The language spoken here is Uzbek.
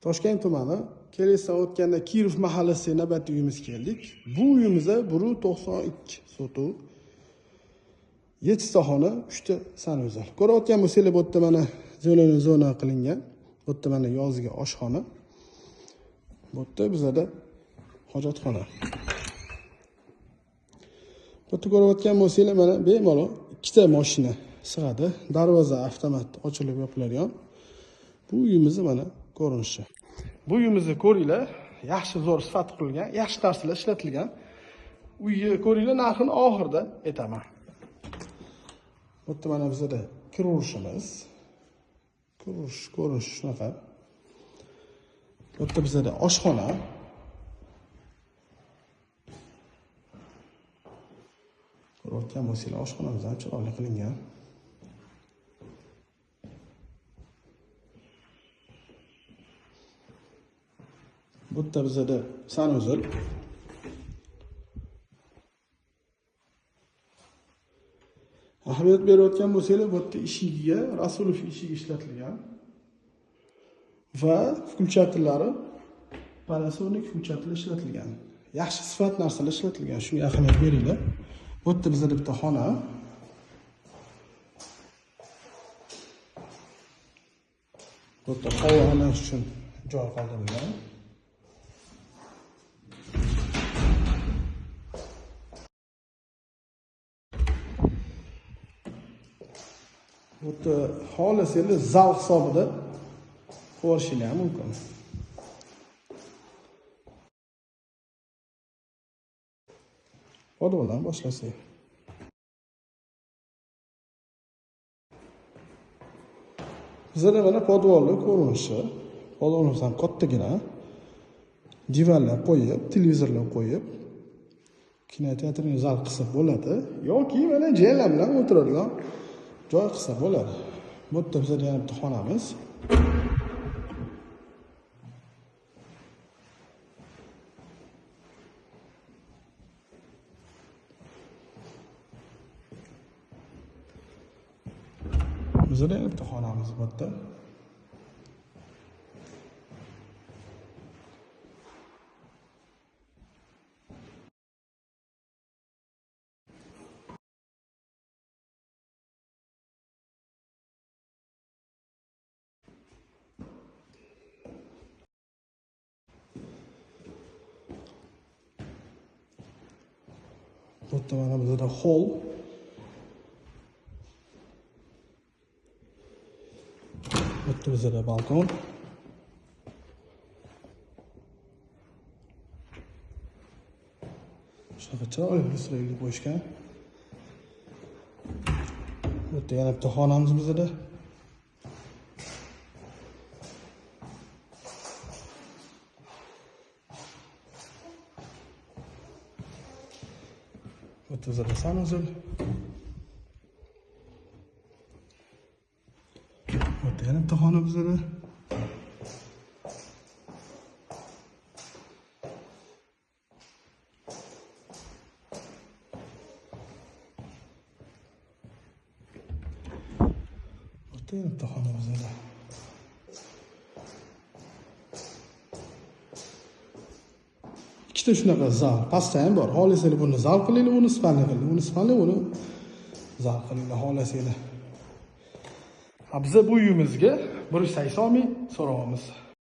Toshkent tumani Kelesdan o'tganda Kirov mahallasiga navbatchi uyimizga keldik. Bu uyimizda 192 sotuv 7 ta xona, 3 ta sanuzel. Ko'rayotgan bo'lsanglar, bu yerda mana zona qilingan. Bu yerda mana yozgi oshxona. Bu yerda bizada hojatxona. Bu yerda ko'rayotgan bo'lsanglar, mana bemalol 2 ta mashina sig'adi. Darvoza avtomat ochilib yopiladigan. Bu uyimizni mana ko'rinishi. Bu uyimizni ko'ringlar, yaxshi zo'r sifat qurilgan, yaxshi narsalar ishlatilgan. Uyni ko'ringlar, narxini oxirida aytaman. Bu yerda mana bizda kiruvishimiz. Ko'rinish shunaqa. Bu yerda bizda oshxona. Ko'rayotgan bo'lsanglar, oshxonamiz ham chiroyli qilingan. Bu yerda bizda sanuzel. Ahamiyat berayotgan bo'lsanglar, bu yerda eshigiga Rasulov eshigi ishlatilgan va включательlari Panasonic включатель ishlatilgan. Yaxshi sifat narsalar ishlatilgan. Shunga ahamiyat beringlar. Bu yerda bizda bitta xona. Bu yerda hayvonlar uchun joy qoldirilgan. Bu yerda xohlasanglar zal hisobida ko'rishingiz ham mumkin. Podvaldan boshlasak. Bizda mana podvalni ko'rinishi. Podvalimiz ham kattagina. Divanlar qo'yib, televizorlar qo'yib, kinoteatrni zal qilsa bo'ladi yoki mana jaylar bilan o'tiradigan joy qilsa bo'ladi. Bu yerda bizda yana bitta xonamiz. Bizda yana bitta xonamiz bu yerda. Bu yerda mana bizda hol. Bu yerda bizda balkon. Shunaqa chiroyli lustrali qo'yishgan. Bu yerda yana bitta xonamiz bizda. Bu yerda bizda sanuzel. Bu yerda yana bitta xona bizda. Yana bitta xona bizda. Ikkita shunaqa zal, pastda ham bor. Xohlasanglar buni zal qilinglar, buni spalni qilinglar, buni spalni, buni zal qilinglar xohlasanglar. Biz bu uyimizga 180 ming so'rayapmiz.